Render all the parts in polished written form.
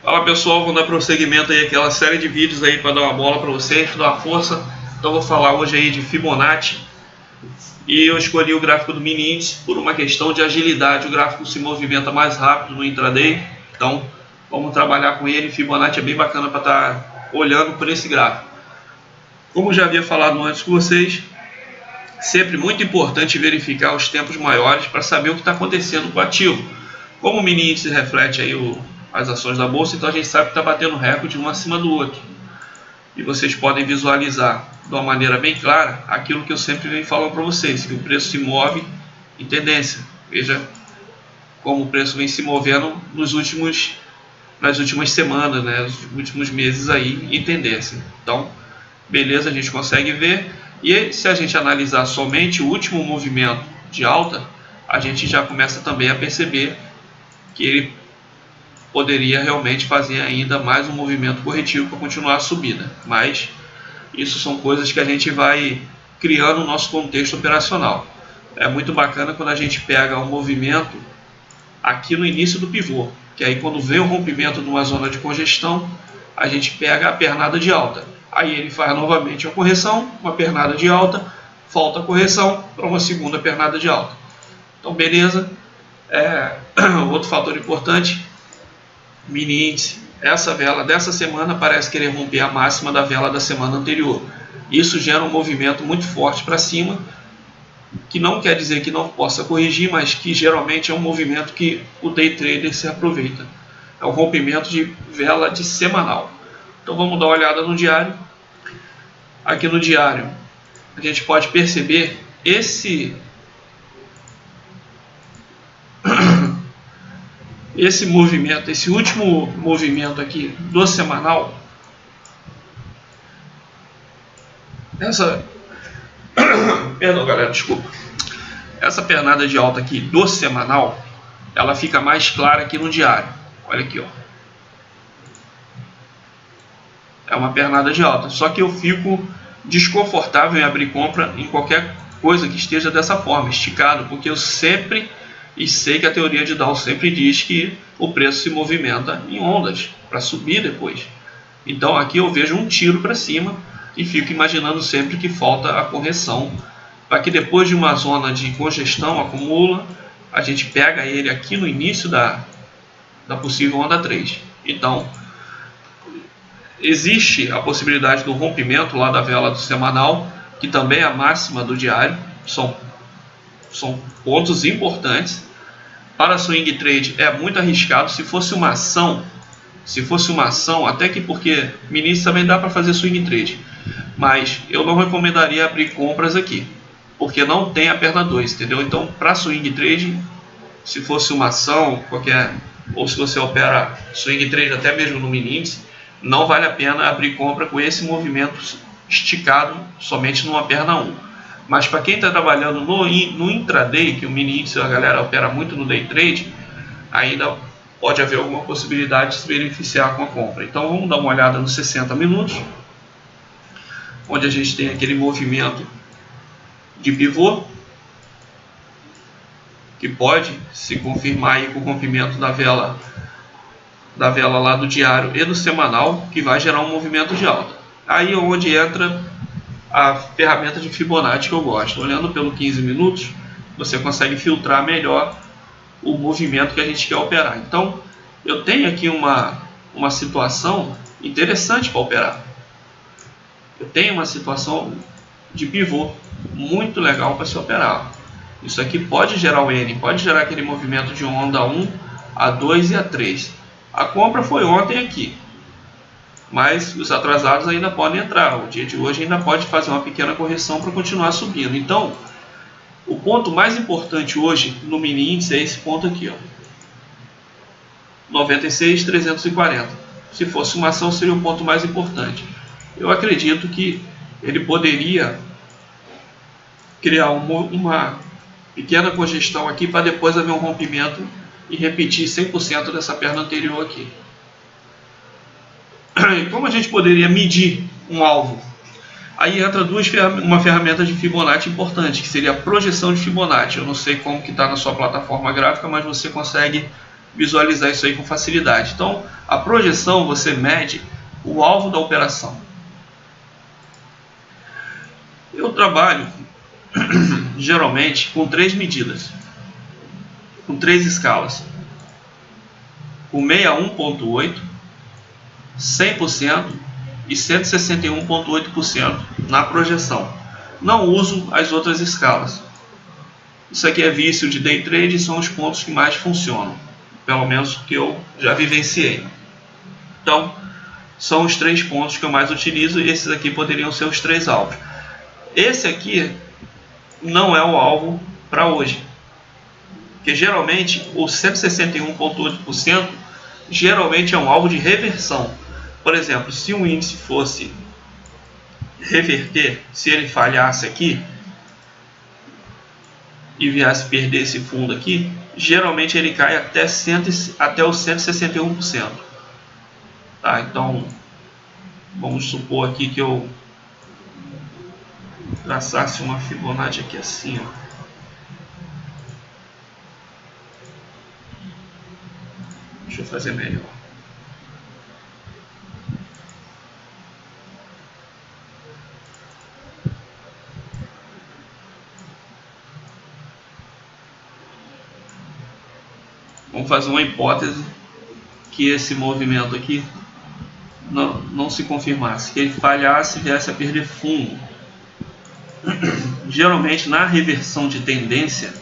Fala pessoal, vou dar prosseguimento aí àquela série de vídeos aí para dar uma bola para vocês, dar uma força. Então vou falar hoje aí de Fibonacci e eu escolhi o gráfico do mini índice por uma questão de agilidade. O gráfico se movimenta mais rápido no intraday, então vamos trabalhar com ele. Fibonacci é bem bacana para estar olhando por esse gráfico. Como já havia falado antes com vocês, sempre muito importante verificar os tempos maiores para saber o que está acontecendo com o ativo. Como o mini índice reflete aí as ações da bolsa, então a gente sabe que está batendo recorde um acima do outro. E vocês podem visualizar de uma maneira bem clara aquilo que eu sempre venho falando para vocês, que o preço se move em tendência. Veja como o preço vem se movendo nas últimas semanas, né, nos últimos meses aí em tendência. Então, beleza, a gente consegue ver. E se a gente analisar somente o último movimento de alta, a gente já começa também a perceber que ele poderia realmente fazer ainda mais um movimento corretivo para continuar a subida. Mas isso são coisas que a gente vai criando no nosso contexto operacional. É muito bacana quando a gente pega um movimento aqui no início do pivô, que aí quando vem o rompimento de uma zona de congestão, a gente pega a pernada de alta. Aí ele faz novamente a correção, uma pernada de alta, falta a correção para uma segunda pernada de alta. Então beleza, outro fator importante, mini índice, essa vela dessa semana parece querer romper a máxima da vela da semana anterior. Isso gera um movimento muito forte para cima, que não quer dizer que não possa corrigir, mas que geralmente é um movimento que o day trader se aproveita. É o rompimento de vela de semanal. Então vamos dar uma olhada no diário. Aqui no diário a gente pode perceber esse movimento, esse último movimento aqui do semanal. Perdão galera, desculpa. Essa pernada de alta aqui do semanal, ela fica mais clara aqui no diário. Olha aqui, ó. É uma pernada de alta, só que eu fico desconfortável em abrir compra em qualquer coisa que esteja dessa forma, esticado, porque eu sempre, e sei que a teoria de Dow sempre diz que o preço se movimenta em ondas, para subir depois. Então aqui eu vejo um tiro para cima e fico imaginando sempre que falta a correção, para que depois de uma zona de congestão acumula, a gente pega ele aqui no início da possível onda 3. Então existe a possibilidade do rompimento lá da vela do semanal, que também é a máxima do diário. São pontos importantes. Para swing trade é muito arriscado. Se fosse uma ação, até que porque mini também dá para fazer swing trade, mas eu não recomendaria abrir compras aqui, porque não tem a perna 2, entendeu? Então para swing trade, se fosse uma ação qualquer, ou se você opera swing trade até mesmo no mini índice, não vale a pena abrir compra com esse movimento esticado somente numa perna 1. Mas para quem está trabalhando no intraday, que o mini índice a galera opera muito no day trade, ainda pode haver alguma possibilidade de se beneficiar com a compra. Então vamos dar uma olhada nos 60 minutos, onde a gente tem aquele movimento de pivô, que pode se confirmar aí com o rompimento da vela lá do diário e do semanal, que vai gerar um movimento de alta. Aí é onde entra a ferramenta de Fibonacci que eu gosto. Olhando pelo 15 minutos, você consegue filtrar melhor o movimento que a gente quer operar. Então, eu tenho aqui uma situação interessante para operar. Eu tenho uma situação de pivô muito legal para se operar. Isso aqui pode gerar o N, pode gerar aquele movimento de onda 1, a 2 e a 3. A compra foi ontem aqui, mas os atrasados ainda podem entrar. O dia de hoje ainda pode fazer uma pequena correção para continuar subindo. Então, o ponto mais importante hoje no mini índice é esse ponto aqui, ó, 96.340. Se fosse uma ação, seria o ponto mais importante. Eu acredito que ele poderia criar uma pequena congestão aqui para depois haver um rompimento e repetir 100% dessa perna anterior aqui. Como a gente poderia medir um alvo? Aí entra uma ferramenta de Fibonacci importante, que seria a projeção de Fibonacci. Eu não sei como que está na sua plataforma gráfica, mas você consegue visualizar isso aí com facilidade. Então, a projeção você mede o alvo da operação. Eu trabalho geralmente com 3 medidas, com 3 escalas, com 61,8%, 100% e 161,8% na projeção. Não uso as outras escalas. Isso aqui é vício de day trade e são os pontos que mais funcionam, pelo menos que eu já vivenciei. Então, são os 3 pontos que eu mais utilizo e esses aqui poderiam ser os 3 alvos. Esse aqui não é o alvo para hoje, porque geralmente o 161,8% geralmente é um alvo de reversão. Por exemplo, se o índice fosse reverter, se ele falhasse aqui e viesse perder esse fundo aqui, geralmente ele cai até os 161%. Tá? Então, vamos supor aqui que eu traçasse uma Fibonacci aqui assim, ó. Deixa eu fazer melhor. Vamos fazer uma hipótese que esse movimento aqui não se confirmasse, que ele falhasse e viesse a perder fundo. Geralmente na reversão de tendência,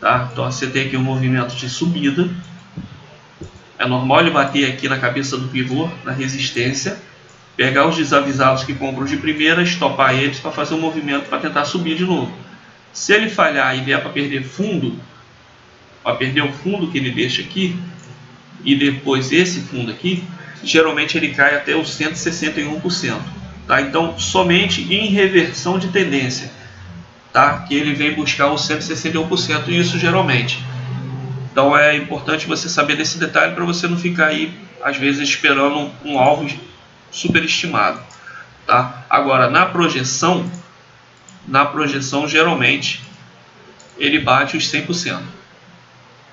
tá? Então você tem aqui um movimento de subida, é normal ele bater aqui na cabeça do pivô, na resistência, pegar os desavisados que compram de primeira, estopar eles para fazer um movimento para tentar subir de novo. Se ele falhar e vier para perder fundo, para perder o fundo que ele deixa aqui e depois esse fundo aqui, geralmente ele cai até os 161%. Tá? Então, somente em reversão de tendência, tá? Que ele vem buscar os 161%, e isso geralmente. Então é importante você saber desse detalhe para você não ficar aí, às vezes, esperando um alvo superestimado. Tá? Agora, na projeção geralmente, ele bate os 100%.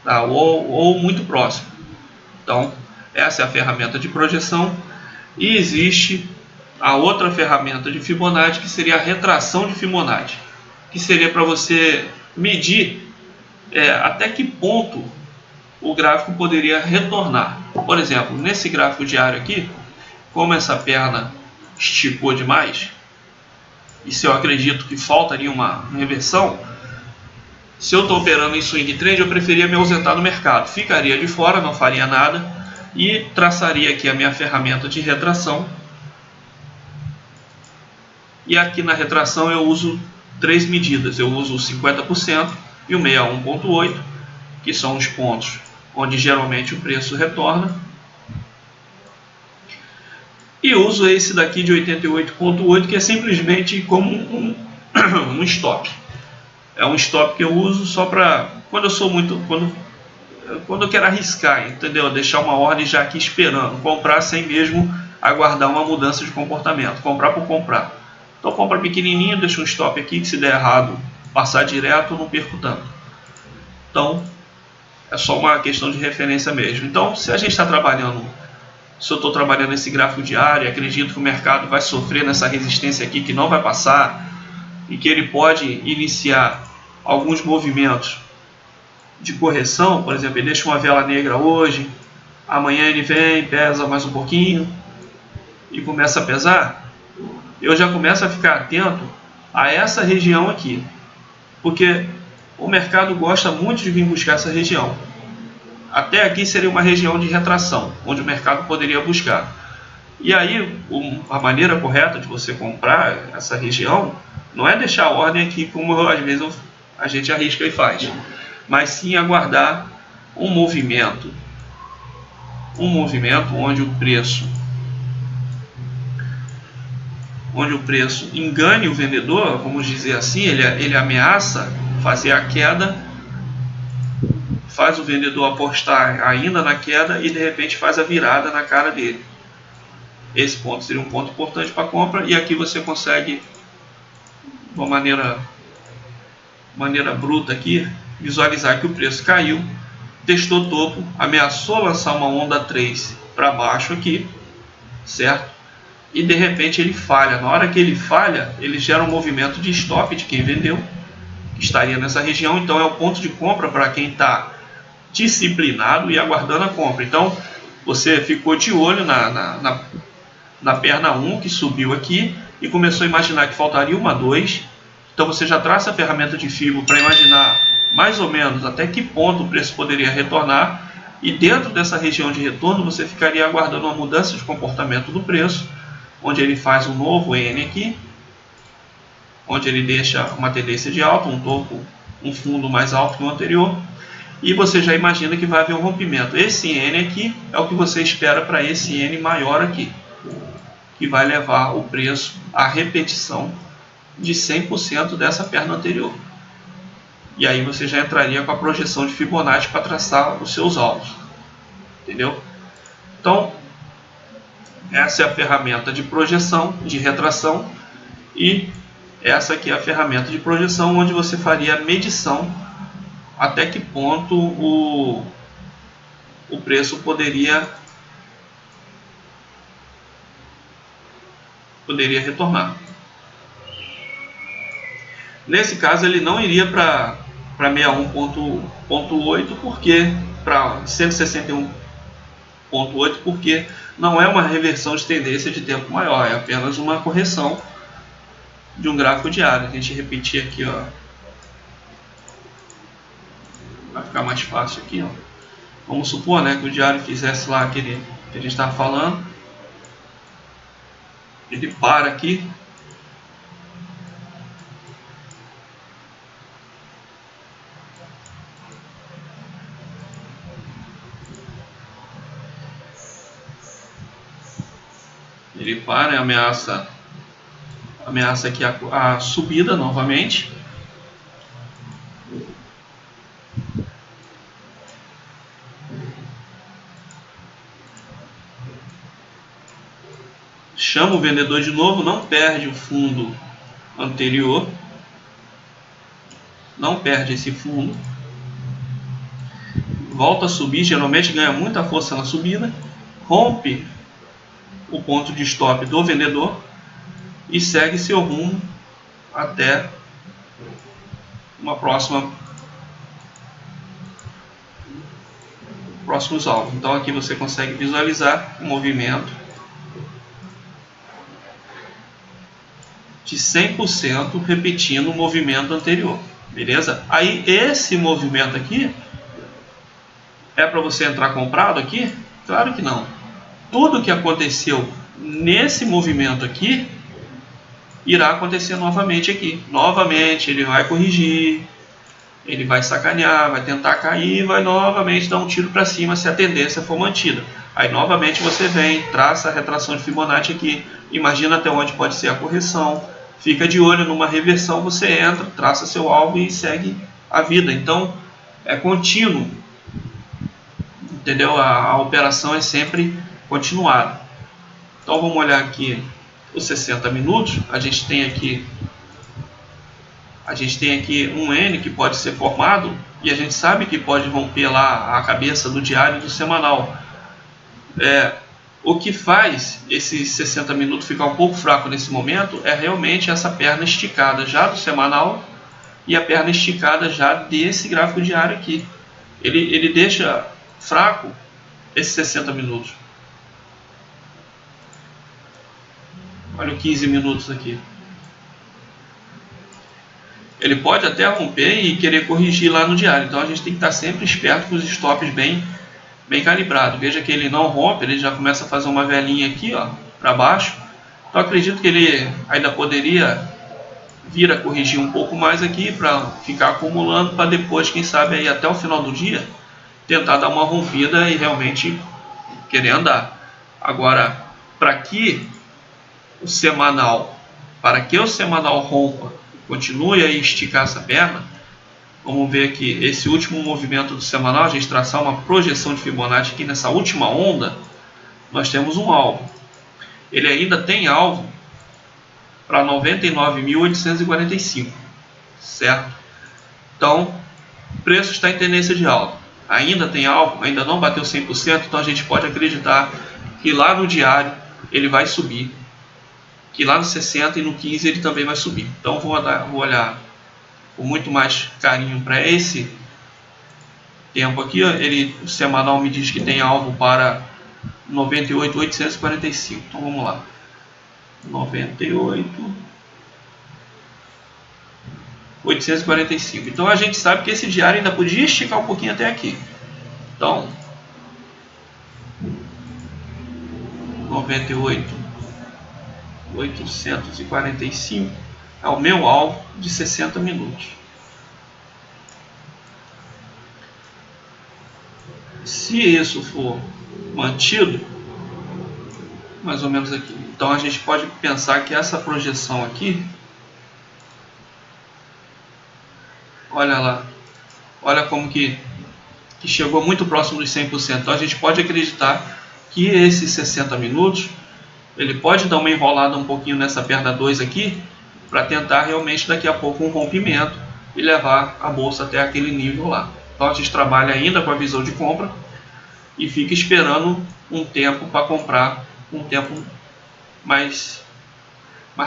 Tá? Ou muito próximo. Então, essa é a ferramenta de projeção. E existe a outra ferramenta de Fibonacci, que seria a retração de Fibonacci, que seria para você medir até que ponto o gráfico poderia retornar. Por exemplo, nesse gráfico diário aqui, como essa perna esticou demais, e se eu acredito que faltaria uma reversão, se eu estou operando em swing trade, eu preferia me ausentar do mercado, ficaria de fora, não faria nada e traçaria aqui a minha ferramenta de retração. E aqui na retração eu uso 3 medidas, eu uso o 50% e o 61,8%, que são os pontos onde geralmente o preço retorna, e uso esse daqui de 88,8%, que é simplesmente como um stop. É um stop que eu uso só para quando eu sou muito, quando eu quero arriscar, entendeu? Deixar uma ordem já aqui esperando, comprar sem mesmo aguardar uma mudança de comportamento, comprar por comprar. Então compra pequenininho, deixa um stop aqui, que se der errado passar direto eu não perco tanto. Então é só uma questão de referência mesmo. Então se a gente está trabalhando, se eu estou trabalhando esse gráfico diário, acredito que o mercado vai sofrer nessa resistência aqui que não vai passar e que ele pode iniciar alguns movimentos de correção. Por exemplo, ele deixa uma vela negra hoje, amanhã ele vem, pesa mais um pouquinho e começa a pesar, eu já começo a ficar atento a essa região aqui, porque o mercado gosta muito de vir buscar essa região. Até aqui seria uma região de retração, onde o mercado poderia buscar. E aí, a maneira correta de você comprar essa região não é deixar a ordem aqui, como às vezes a gente arrisca e faz, mas sim aguardar um movimento onde o preço engane o vendedor, vamos dizer assim, ele ameaça fazer a queda, faz o vendedor apostar ainda na queda e de repente faz a virada na cara dele. Esse ponto seria um ponto importante para a compra, e aqui você consegue, de uma maneira bruta aqui, visualizar que o preço caiu testou topo, ameaçou lançar uma onda 3 para baixo aqui, certo? E de repente ele falha. Na hora que ele falha, ele gera um movimento de stop de quem vendeu, que estaria nessa região. Então é o ponto de compra para quem está disciplinado e aguardando a compra. Então você ficou de olho na perna 1 que subiu aqui e começou a imaginar que faltaria uma 2. Então você já traça a ferramenta de Fibo para imaginar mais ou menos até que ponto o preço poderia retornar, e dentro dessa região de retorno você ficaria aguardando uma mudança de comportamento do preço, onde ele faz um novo N aqui, onde ele deixa uma tendência de alta, um topo, um fundo mais alto que o anterior, e você já imagina que vai haver um rompimento. Esse N aqui é o que você espera para esse N maior aqui, que vai levar o preço à repetição de 100% dessa perna anterior. E aí você já entraria com a projeção de Fibonacci para traçar os seus alvos. Entendeu? Então, essa é a ferramenta de projeção, de retração, e essa aqui é a ferramenta de projeção, onde você faria a medição até que ponto o preço poderia retornar. Nesse caso ele não iria para 61.8, porque para 161.8, porque não é uma reversão de tendência de tempo maior, é apenas uma correção de um gráfico diário. A gente repetir aqui, ó, vai ficar mais fácil aqui, ó. Vamos supor, né, que o diário fizesse lá aquele que a gente estava falando, ele para aqui. Ele para e ameaça aqui a subida novamente. Chama o vendedor de novo, não perde o fundo anterior, não perde esse fundo, volta a subir, geralmente ganha muita força na subida, rompe o ponto de stop do vendedor e segue seu rumo até uma próximos alvos. Então aqui você consegue visualizar o movimento de 100% repetindo o movimento anterior, beleza? Aí esse movimento aqui é para você entrar comprado aqui? Claro que não. Tudo que aconteceu nesse movimento aqui irá acontecer novamente aqui. Novamente ele vai corrigir, ele vai sacanear, vai tentar cair, vai novamente dar um tiro para cima se a tendência for mantida. Aí novamente você vem, traça a retração de Fibonacci aqui, imagina até onde pode ser a correção, fica de olho numa reversão, você entra, traça seu alvo e segue a vida. Então é contínuo, entendeu? A operação é sempre continuada. Então vamos olhar aqui os 60 minutos. A gente tem aqui um N que pode ser formado, e a gente sabe que pode romper lá a cabeça do diário e do semanal. O que faz esses 60 minutos ficar um pouco fraco nesse momento é realmente essa perna esticada já do semanal e a perna esticada já desse gráfico diário aqui. Ele deixa fraco esses 60 minutos. Olha o 15 minutos aqui. Ele pode até romper e querer corrigir lá no diário. Então a gente tem que estar sempre esperto com os stops bem calibrados. Veja que ele não rompe, ele já começa a fazer uma velinha aqui, ó, para baixo. Então acredito que ele ainda poderia vir a corrigir um pouco mais aqui para ficar acumulando, para depois, quem sabe, aí até o final do dia tentar dar uma rompida e realmente querer andar. Agora, para que o semanal rompa, continue a esticar essa perna, vamos ver aqui esse último movimento do semanal, a gente traçar uma projeção de Fibonacci aqui nessa última onda, nós temos um alvo. Ele ainda tem alvo para 99.845, certo? Então, o preço está em tendência de alta. ainda tem alvo, ainda não bateu 100%, então a gente pode acreditar que lá no diário ele vai subir, que lá no 60 e no 15 ele também vai subir. Então vou olhar com muito mais carinho para esse tempo aqui. Ele, o semanal me diz que tem alvo para 98.845. Então vamos lá, 98.845. Então a gente sabe que esse diário ainda podia esticar um pouquinho até aqui. Então 98.845 é o meu alvo de 60 minutos. Se isso for mantido, mais ou menos aqui, então a gente pode pensar que essa projeção aqui, olha lá, olha como que chegou muito próximo dos 100%. Então a gente pode acreditar que esses 60 minutos ele pode dar uma enrolada um pouquinho nessa perna 2 aqui, para tentar realmente daqui a pouco um rompimento e levar a bolsa até aquele nível lá. Então a gente trabalha ainda com a visão de compra e fica esperando um tempo para comprar, um tempo mais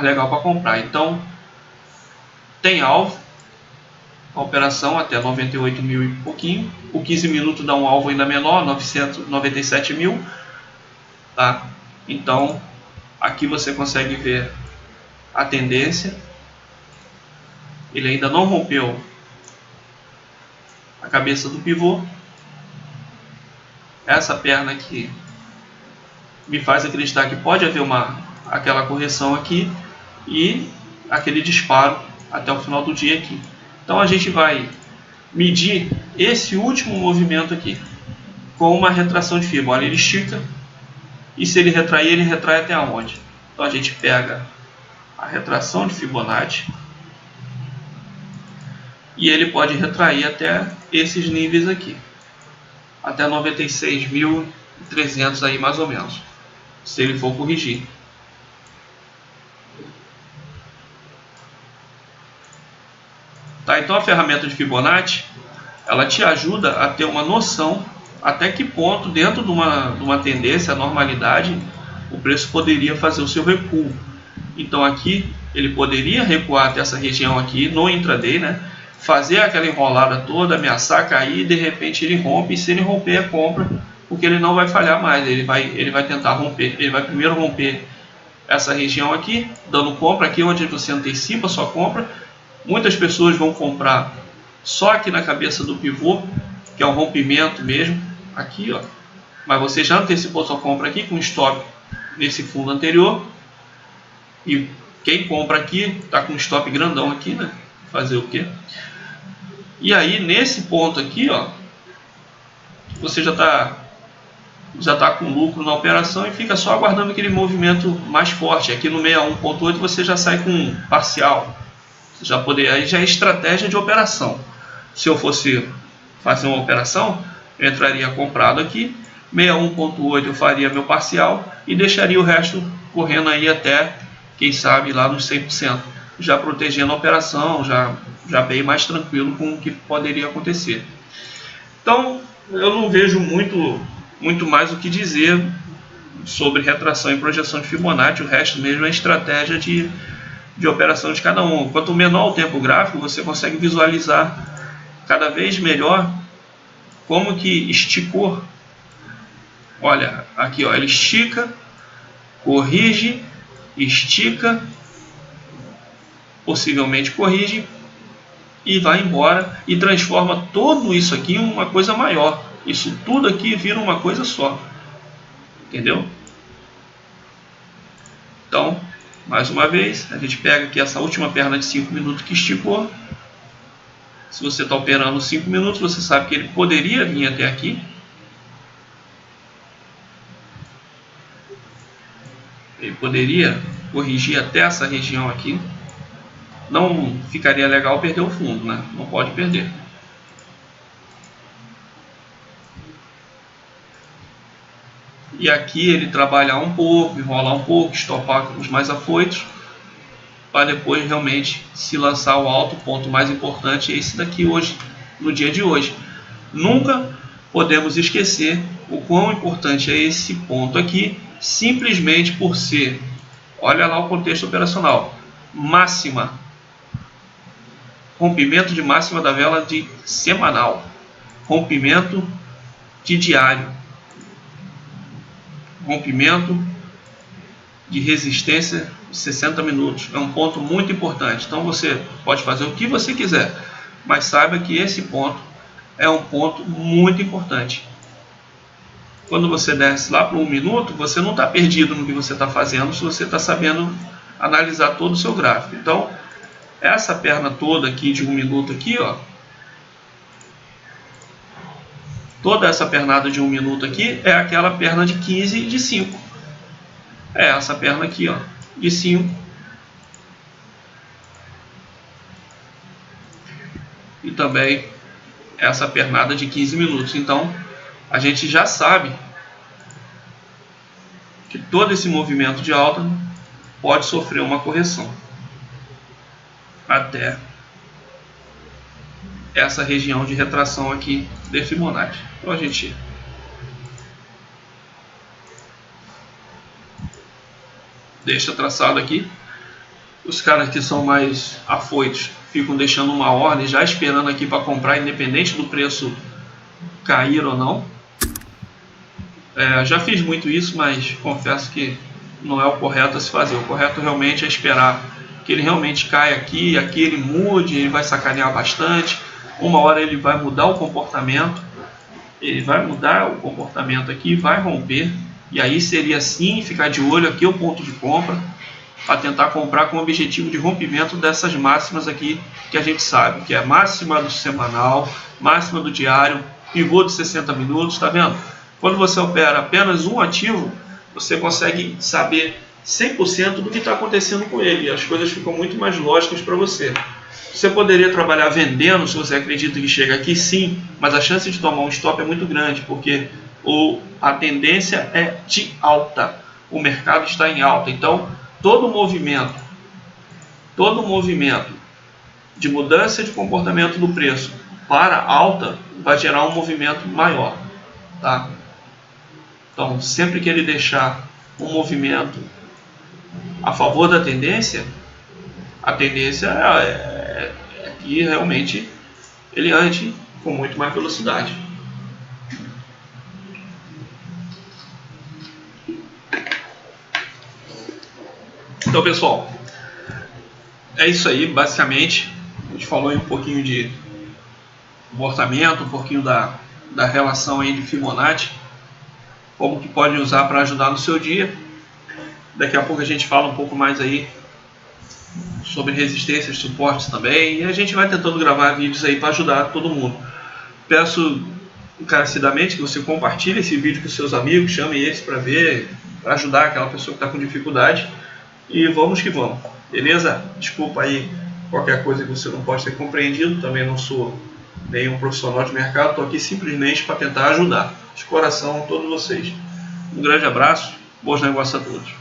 legal para comprar. Então tem alvo, a operação até 98 mil e pouquinho. O 15 minutos dá um alvo ainda menor, 997 mil, tá? Então aqui você consegue ver a tendência. Ele ainda não rompeu a cabeça do pivô. Essa perna aqui me faz acreditar que pode haver aquela correção aqui e aquele disparo até o final do dia aqui. Então a gente vai medir esse último movimento aqui com uma retração de fibra. Olha, ele estica, e se ele retrair, ele retrai até onde? Então a gente pega a retração de Fibonacci e ele pode retrair até esses níveis aqui, até 96.300 aí mais ou menos, se ele for corrigir. Tá, então a ferramenta de Fibonacci, ela te ajuda a ter uma noção até que ponto, dentro de uma tendência, a normalidade, o preço poderia fazer o seu recuo. Então aqui ele poderia recuar até essa região aqui no intraday, né? Fazer aquela enrolada toda, ameaçar cair, e de repente ele rompe, e se ele romper é compra, porque ele não vai falhar mais, ele vai tentar romper. Ele vai primeiro romper essa região aqui, dando compra aqui onde você antecipa a sua compra. Muitas pessoas vão comprar só aqui na cabeça do pivô, que é um rompimento mesmo, aqui ó, mas você já antecipou sua compra aqui com stop nesse fundo anterior, e quem compra aqui está com stop grandão aqui, né? Fazer o que? E aí nesse ponto aqui ó, você já tá com lucro na operação e fica só aguardando aquele movimento mais forte. Aqui no 61.8 você já sai com parcial, já poder, aí já é estratégia de operação. Se eu fosse fazer uma operação, eu entraria comprado aqui, 61.8 eu faria meu parcial e deixaria o resto correndo aí até, quem sabe, lá nos 100%, já protegendo a operação, já bem mais tranquilo com o que poderia acontecer. Então eu não vejo muito mais o que dizer sobre retração e projeção de Fibonacci. O resto mesmo é estratégia de operação de cada um. Quanto menor o tempo gráfico, você consegue visualizar cada vez melhor como que esticou. Olha, aqui ó, ele estica, corrige, estica, possivelmente corrige e vai embora e transforma tudo isso aqui em uma coisa maior. Isso tudo aqui vira uma coisa só, entendeu? Então, mais uma vez, a gente pega aqui essa última perna de 5 minutos que esticou. Se você está operando 5 minutos, você sabe que ele poderia vir até aqui. Ele poderia corrigir até essa região aqui. Não ficaria legal perder o fundo, né? Não pode perder. E aqui ele trabalhar um pouco, enrolar um pouco, estopar os mais afoitos, para depois realmente se lançar ao alto. O ponto mais importante é esse daqui hoje, no dia de hoje. Nunca podemos esquecer o quão importante é esse ponto aqui, simplesmente por ser, olha lá o contexto operacional, máxima, rompimento de máxima da vela de semanal, rompimento de diário, rompimento de resistência de 60 minutos. É um ponto muito importante. Então você pode fazer o que você quiser, mas saiba que esse ponto é um ponto muito importante. Quando você desce lá para 1 minuto, você não está perdido no que você está fazendo se você está sabendo analisar todo o seu gráfico. Então, essa perna toda aqui de 1 minuto aqui, ó, toda essa pernada de 1 minuto aqui é aquela perna de 15 de 5. É essa perna aqui, ó, de 5. E também essa pernada de 15 minutos. Então, a gente já sabe que todo esse movimento de alta pode sofrer uma correção até essa região de retração aqui de Fibonacci. Então a gente deixa traçado aqui. Os caras que são mais afoitos ficam deixando uma ordem já esperando aqui para comprar, independente do preço cair ou não. Já fiz muito isso, mas confesso que não é o correto a se fazer. O correto realmente é esperar que ele realmente caia aqui ele mude, ele vai sacanear bastante. Uma hora ele vai mudar o comportamento, aqui, vai romper, e aí seria assim, ficar de olho aqui o ponto de compra, para tentar comprar com o objetivo de rompimento dessas máximas aqui, que a gente sabe, que é a máxima do semanal, máxima do diário, pivô de 60 minutos, tá vendo? Quando você opera apenas um ativo, você consegue saber 100% do que está acontecendo com ele, e as coisas ficam muito mais lógicas para você. Você poderia trabalhar vendendo, se você acredita que chega aqui, sim, mas a chance de tomar um stop é muito grande, porque a tendência é de alta, o mercado está em alta. Então, todo movimento de mudança de comportamento do preço para alta vai gerar um movimento maior, tá? Então, sempre que ele deixar um movimento a favor da tendência, a tendência é que realmente ele ande com muito mais velocidade. Então, pessoal, é isso aí, basicamente. A gente falou aí um pouquinho de comportamento, um pouquinho da relação aí de Fibonacci, como que pode usar para ajudar no seu dia. Daqui a pouco a gente fala um pouco mais aí sobre resistências, suportes também, e a gente vai tentando gravar vídeos aí para ajudar todo mundo. Peço encarecidamente que você compartilhe esse vídeo com seus amigos, chame eles para ver, para ajudar aquela pessoa que está com dificuldade, e vamos que vamos, beleza? Desculpa aí qualquer coisa que você não pode ter compreendido, também não sou nenhum profissional de mercado, estou aqui simplesmente para tentar ajudar, de coração, todos vocês. Um grande abraço, bons negócios a todos.